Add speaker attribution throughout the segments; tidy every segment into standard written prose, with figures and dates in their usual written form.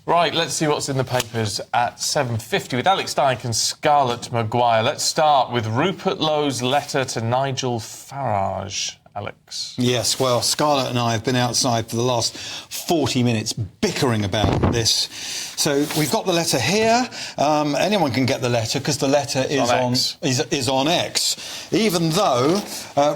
Speaker 1: Right, let's see what's in the papers at 7:50 with Alex Dyke and Scarlett Maguire. Let's start with Rupert Lowe's letter to Nigel Farage. Alex.
Speaker 2: Yes, well, Scarlett and I have been outside for the last 40 minutes bickering about this. So we've got the letter here. Anyone can get the letter because the letter is on X. Even though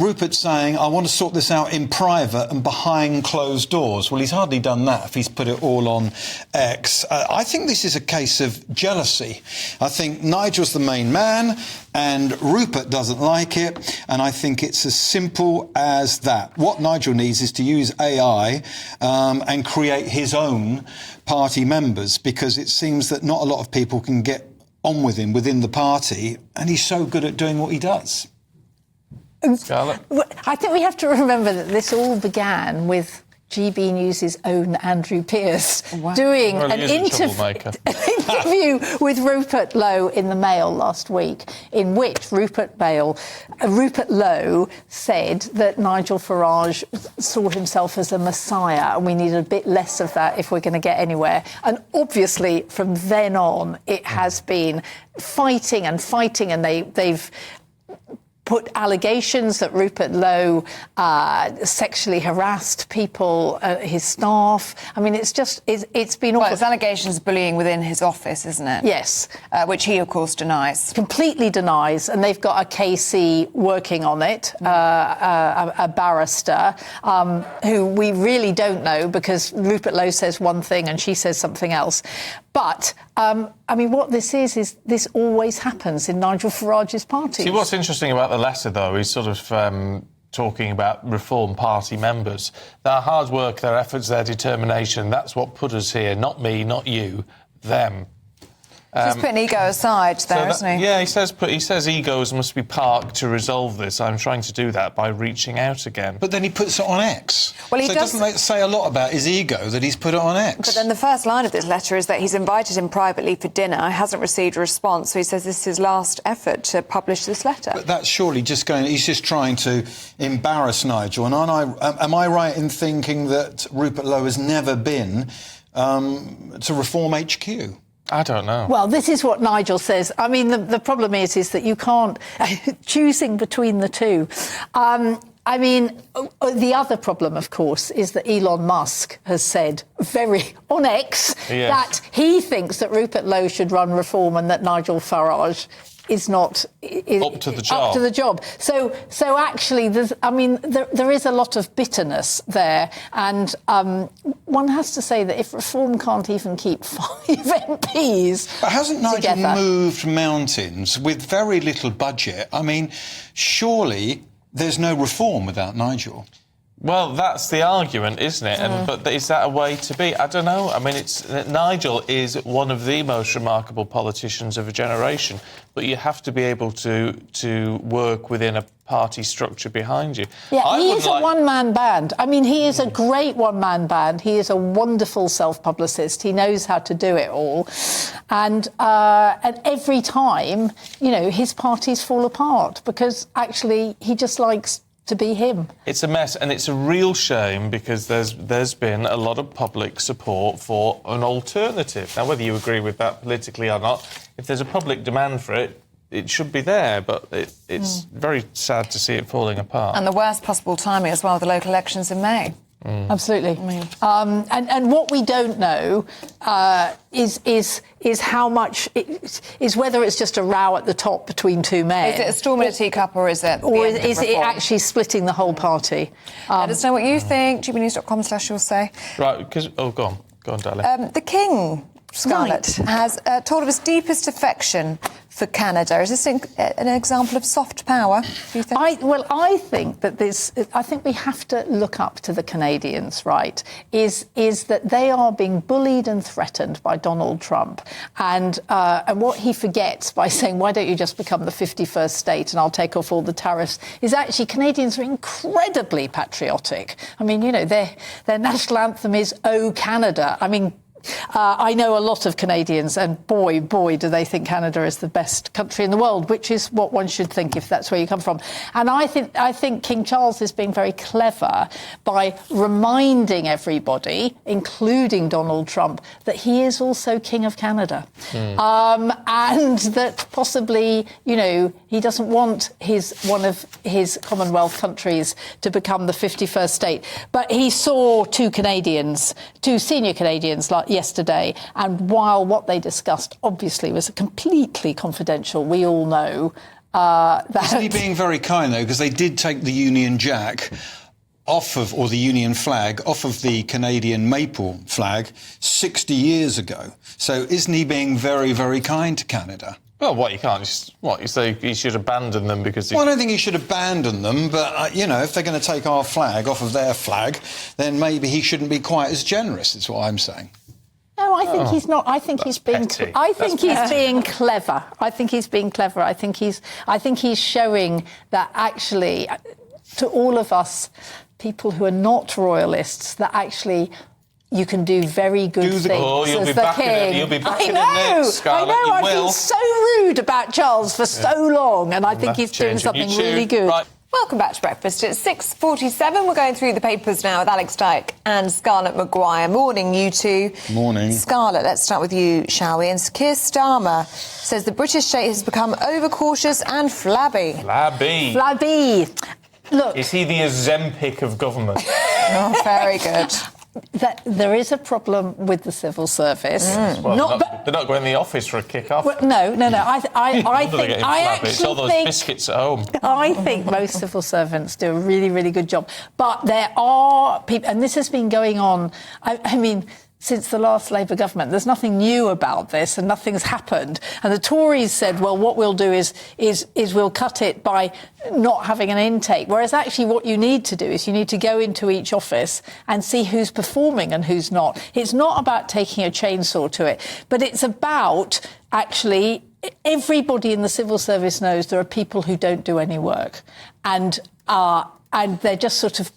Speaker 2: Rupert's saying, I want to sort this out in private and behind closed doors. Well, he's hardly done that if he's put it all on X. I think this is a case of jealousy. I think Nigel's the main man and Rupert doesn't like it. And I think it's as simple as that. What Nigel needs is to use AI and create his own party members, because it seems that not a lot of people can get on with him within the party, and he's so good at doing what he does.
Speaker 1: Scarlett?
Speaker 3: I think we have to remember that this all began with GBNews' own Andrew Pearce doing an interview with Rupert Lowe in the Mail last week, in which Rupert Lowe said that Nigel Farage saw himself as a messiah and we need a bit less of that if we're going to get anywhere. And obviously, from then on, it has been fighting, and they've put allegations that Rupert Lowe sexually harassed people, his staff. I mean, it's been awful.
Speaker 4: Well, it's allegations of bullying within his office, isn't it?
Speaker 3: Yes.
Speaker 4: Which he, of course, denies.
Speaker 3: Completely denies, and they've got a KC working on it, a barrister, who we really don't know, because Rupert Lowe says one thing and she says something else. But, I mean, what this is this always happens in Nigel Farage's party.
Speaker 1: See, what's interesting about the letter, though, is sort of talking about Reform Party members. Their hard work, their efforts, their determination, that's what put us here. Not me, not you, them.
Speaker 4: He's putting ego aside there, isn't he?
Speaker 1: Yeah, he says egos must be parked to resolve this. I'm trying to do that by reaching out again.
Speaker 2: But then he puts it on X.
Speaker 4: Well, he
Speaker 2: doesn't that say a lot about his ego that he's put it on X?
Speaker 4: But then the first line of this letter is that he's invited him privately for dinner, hasn't received a response, so he says this is his last effort to publish this letter.
Speaker 2: But that's surely he's just trying to embarrass Nigel. And am I right in thinking that Rupert Lowe has never been to Reform HQ?
Speaker 1: I don't know.
Speaker 3: Well, this is what Nigel says. I mean, the problem is that you can't... choosing between the two. I mean, the other problem, of course, is that Elon Musk has said on X that he thinks that Rupert Lowe should run Reform and that Nigel Farage is not
Speaker 1: up to the job.
Speaker 3: So actually, there is a lot of bitterness there, and one has to say that if Reform can't even keep 5 MPs,
Speaker 2: but hasn't Nigel
Speaker 3: together,
Speaker 2: moved mountains with very little budget? I mean, surely there's no Reform without Nigel.
Speaker 1: Well, that's the argument, isn't it? But is that a way to be? I don't know. I mean, Nigel is one of the most remarkable politicians of a generation, but you have to be able to work within a party structure behind you.
Speaker 3: Yeah, he is a one-man band. I mean, he is a great one-man band. He is a wonderful self-publicist. He knows how to do it all. And every time, his parties fall apart because actually he just likes to be him.
Speaker 1: It's a mess, and it's a real shame because there's been a lot of public support for an alternative. Now, whether you agree with that politically or not, if there's a public demand for it, it should be there, but it's very sad to see it falling apart.
Speaker 4: And the worst possible timing as well, the local elections in May.
Speaker 3: Absolutely. And what we don't know is how much is whether it's just a row at the top between two men.
Speaker 4: Is it a storm in a teacup, or is it?
Speaker 3: Or is it actually splitting the whole party?
Speaker 4: Let us know what you think. GBNews.com/you'll say.
Speaker 1: Right, because go on, darling.
Speaker 4: The King, Scarlett, has told of his deepest affection for Canada. Is this an example of soft power, do you think?
Speaker 3: I think that I think we have to look up to the Canadians, right, is that they are being bullied and threatened by Donald Trump. And what he forgets by saying, why don't you just become the 51st state and I'll take off all the tariffs, is actually Canadians are incredibly patriotic. I mean, their national anthem is "Oh, Canada." I mean, I know a lot of Canadians, and boy, do they think Canada is the best country in the world, which is what one should think if that's where you come from. And I think King Charles is being very clever by reminding everybody, including Donald Trump, that he is also King of Canada. And that possibly, you know, he doesn't want one of his Commonwealth countries to become the 51st state. But he saw two senior Canadians yesterday, and while what they discussed obviously was completely confidential, we all know that...
Speaker 2: Isn't he being very kind, though? Because they did take the Union Jack or the Union flag off of the Canadian maple flag 60 years ago. So isn't he being very, very kind to Canada?
Speaker 1: Well, you say he should abandon them because...
Speaker 2: Well, I don't think he should abandon them, but, you know, if they're going to take our flag off of their flag, then maybe he shouldn't be quite as generous, is what I'm saying.
Speaker 3: No, I think he's not. I think he's being. I think he's being clever. I think he's being clever. I think he's showing that actually, to all of us, people who are not royalists, that actually you can do very good things
Speaker 1: you'll
Speaker 3: as
Speaker 1: be
Speaker 3: the
Speaker 1: back
Speaker 3: king.
Speaker 1: You'll be back in it next, Scarlett.
Speaker 3: I know. I've
Speaker 1: will.
Speaker 3: been so rude about Charles for so long, and I think he's doing something really good.
Speaker 1: Right.
Speaker 4: Welcome back to Breakfast. It's 6:47. We're going through the papers now with Alex Dyke and Scarlett Maguire. Morning, you two.
Speaker 2: Morning.
Speaker 4: Scarlett, let's start with you, shall we? And Keir Starmer says the British state has become overcautious and flabby.
Speaker 1: Flabby.
Speaker 3: Look.
Speaker 1: Is he the Ozempic of government?
Speaker 4: Oh, very good.
Speaker 3: That there is a problem with the civil service.
Speaker 1: Well, they're not going to the office for a kick-off.
Speaker 3: Well, no. I think
Speaker 1: it's all those biscuits at home.
Speaker 3: I think most civil servants do a really, really good job. But there are people, and this has been going on. I mean, since the last Labour government, there's nothing new about this, and nothing's happened. And the Tories said, well, what we'll do is we'll cut it by not having an intake. Whereas actually what you need to do is you need to go into each office and see who's performing and who's not. It's not about taking a chainsaw to it, but it's about actually everybody in the civil service knows there are people who don't do any work and they're just sort of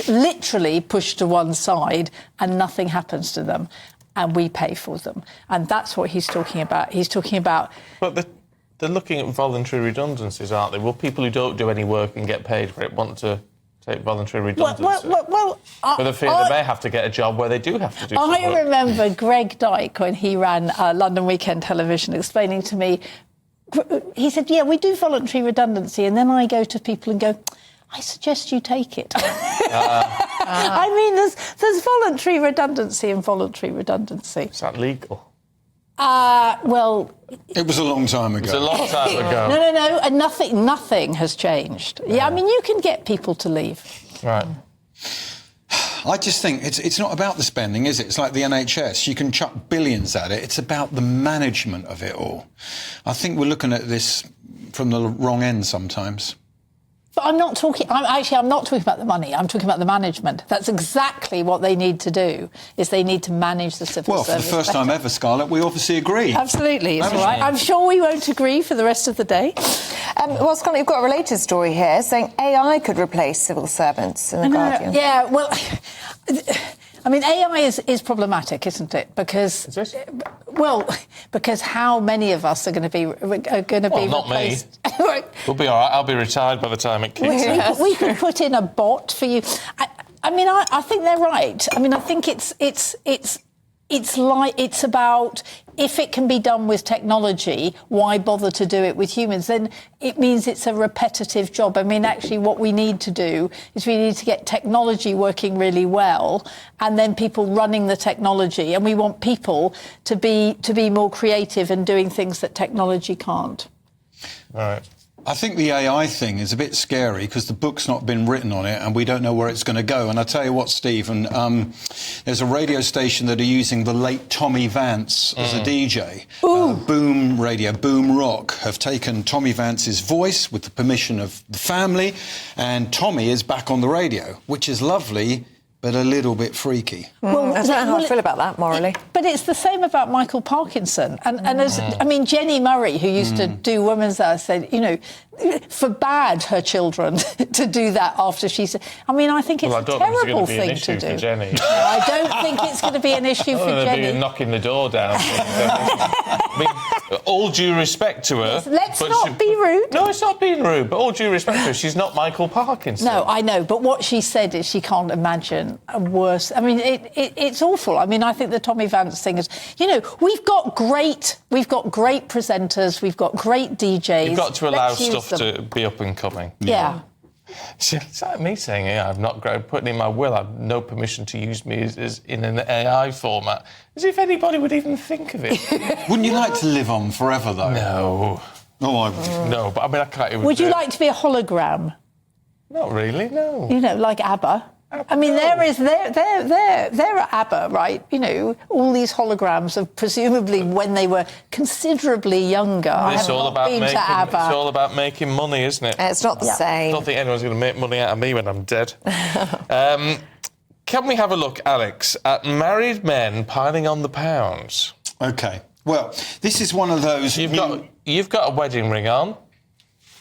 Speaker 3: literally pushed to one side and nothing happens to them and we pay for them. And that's what he's talking about. He's talking about...
Speaker 1: But they're looking at voluntary redundancies, aren't they? Will people who don't do any work and get paid for it want to take voluntary redundancy? For the fear they may have to get a job where they do have to do some work.
Speaker 3: I remember Greg Dyke, when he ran London Weekend Television, explaining to me, he said, yeah, we do voluntary redundancy, and then I go to people and go... I suggest you take it. I mean, there's voluntary redundancy and voluntary redundancy.
Speaker 1: Is that legal?
Speaker 3: Well...
Speaker 2: It was a long time ago.
Speaker 1: It was a long time ago.
Speaker 3: No, and nothing has changed. Yeah, I mean, you can get people to leave.
Speaker 1: Right.
Speaker 2: I just think it's not about the spending, is it? It's like the NHS. You can chuck billions at it. It's about the management of it all. I think we're looking at this from the wrong end sometimes.
Speaker 3: But I'm not talking about the money. I'm talking about the management. That's exactly what they need to do, is they need to manage the civil service.
Speaker 2: Well, for the first time ever, Scarlett, we obviously agree.
Speaker 3: Absolutely, it's all right. I'm sure we won't agree for the rest of the day.
Speaker 4: Well, Scarlett, you've got a related story here saying AI could replace civil servants in The Guardian.
Speaker 3: Yeah, well... I mean, AI is problematic, isn't it? Because, because how many of us are going to be
Speaker 1: not
Speaker 3: replaced?
Speaker 1: Me. We'll be all right. I'll be retired by the time it kicks in.
Speaker 3: We could put in a bot for you. I think they're right. I mean, I think it's about, if it can be done with technology, why bother to do it with humans? Then it means it's a repetitive job. I mean, actually, what we need to do is we need to get technology working really well, and then people running the technology. And we want people to be more creative and doing things that technology can't.
Speaker 1: All right.
Speaker 2: I think the AI thing is a bit scary because the book's not been written on it and we don't know where it's going to go. And I tell you what, Stephen, there's a radio station that are using the late Tommy Vance as a DJ. Boom Radio, Boom Rock have taken Tommy Vance's voice with the permission of the family, and Tommy is back on the radio, which is lovely but a little bit freaky.
Speaker 4: Well, I don't know how I feel about that morally.
Speaker 3: But it's the same about Michael Parkinson. And as I mean, Jenny Murray, who used to do Women's Hour, said, forbade her children to do that after she said. I mean, I think it's a terrible thing to do.
Speaker 1: For Jenny.
Speaker 3: No, I don't think it's going to be an issue for Jenny.
Speaker 1: Be knocking the door down. I mean, all due respect to her.
Speaker 3: Let's not be rude.
Speaker 1: No, it's not being rude, but all due respect to her, she's not Michael Parkinson.
Speaker 3: No, I know, but what she said is she can't imagine a worse. I mean, it's awful. I mean, I think the Tommy Vance thing is, we've got great presenters, we've got great DJs.
Speaker 1: You've got to allow stuff to be up and coming.
Speaker 3: Yeah.
Speaker 1: It's like me saying, I've not put in my will, I've no permission to use me as in an AI format. As if anybody would even think of it.
Speaker 2: Wouldn't you like to live on forever, though?
Speaker 1: No. No, but I mean, I can't even...
Speaker 3: Would you like to be a hologram?
Speaker 1: Not really, no.
Speaker 3: Like ABBA? I mean, they're at ABBA, right? All these holograms of presumably when they were considerably younger.
Speaker 1: It's all about making money, isn't it?
Speaker 4: It's not the same.
Speaker 1: I don't think anyone's going to make money out of me when I'm dead. Can we have a look, Alex, at married men piling on the pounds?
Speaker 2: OK. Well, this is one of those...
Speaker 1: You've got a wedding ring on.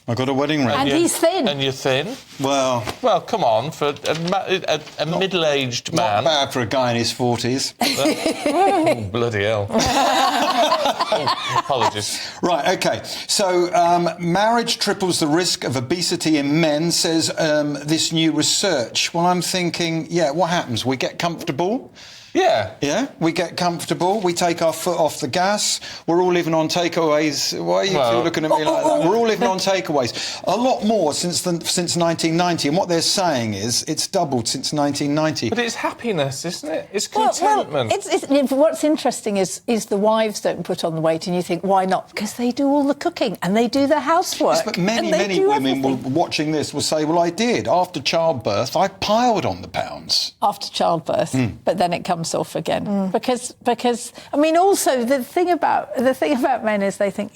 Speaker 2: I've got a wedding ring.
Speaker 3: And he's thin.
Speaker 1: And you're thin.
Speaker 2: Well,
Speaker 1: come on, for a middle-aged man.
Speaker 2: Not bad for a guy in his 40s.
Speaker 1: Oh, bloody hell. Apologies.
Speaker 2: Right, OK. So, marriage triples the risk of obesity in men, says this new research. Well, I'm thinking, what happens? We get comfortable.
Speaker 1: Yeah.
Speaker 2: Yeah, we get comfortable, we take our foot off the gas, we're all living on takeaways. Why are you looking at me like that? We're all living on takeaways. A lot more since 1990, and what they're saying is it's doubled since 1990.
Speaker 1: But it's happiness, isn't it? It's contentment.
Speaker 3: What's interesting is the wives don't put on the weight, and you think, why not? Because they do all the cooking, and they do the housework.
Speaker 2: Yes, but many women watching this will say, well, I did. After childbirth, I piled on the pounds.
Speaker 3: After childbirth, but then it comes off again because I mean, also the thing about men is they think,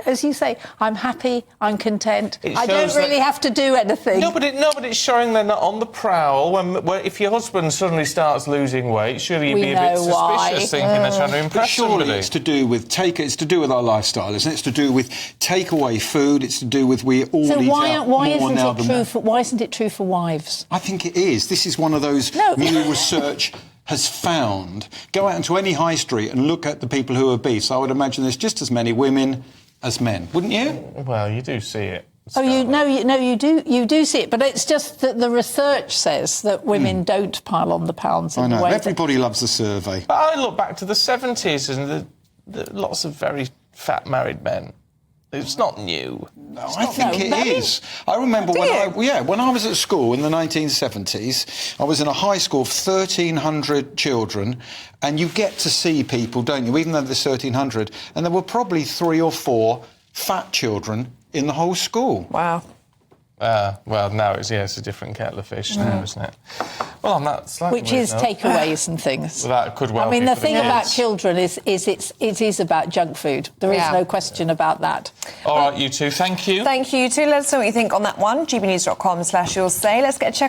Speaker 3: as you say, I'm happy, I'm content, I don't really have to do anything.
Speaker 1: No, but it's showing they're not on the prowl. If your husband suddenly starts losing weight, surely you'd be a bit suspicious, thinking they're trying to impress somebody.
Speaker 2: Surely it's to do with our lifestyle, isn't it? It's to do with takeaway food. It's to do with we all eat out more now than men.
Speaker 3: Why isn't it true for wives?
Speaker 2: I think it is. This is one of those new research has found. Go out into any high street and look at the people who are obese. I would imagine there's just as many women as men, wouldn't you?
Speaker 1: Well, you do see it.
Speaker 3: You do see it, but it's just that the research says that women don't pile on the pounds in the way.
Speaker 2: Everybody loves a survey.
Speaker 1: But I look back to the 70s and the lots of very fat married men. It's not new.
Speaker 2: No, I think it is. I remember when I was at school in the 1970s, I was in a high school of 1,300 children, and you get to see people, don't you, even though there's 1,300, and there were probably 3 or 4 fat children in the whole school.
Speaker 4: Wow.
Speaker 1: Well, now it's a different kettle of fish now, isn't it? Well, on that slightly
Speaker 3: which is takeaways and things.
Speaker 1: Well, that could well
Speaker 3: be. I mean, the thing about
Speaker 1: kids.
Speaker 3: Children is it is about junk food. There is no question about that.
Speaker 1: All right, you two, thank you.
Speaker 4: Thank you, you two. Let us know what you think on that one. GBNews.com/you'll say. Let's get a check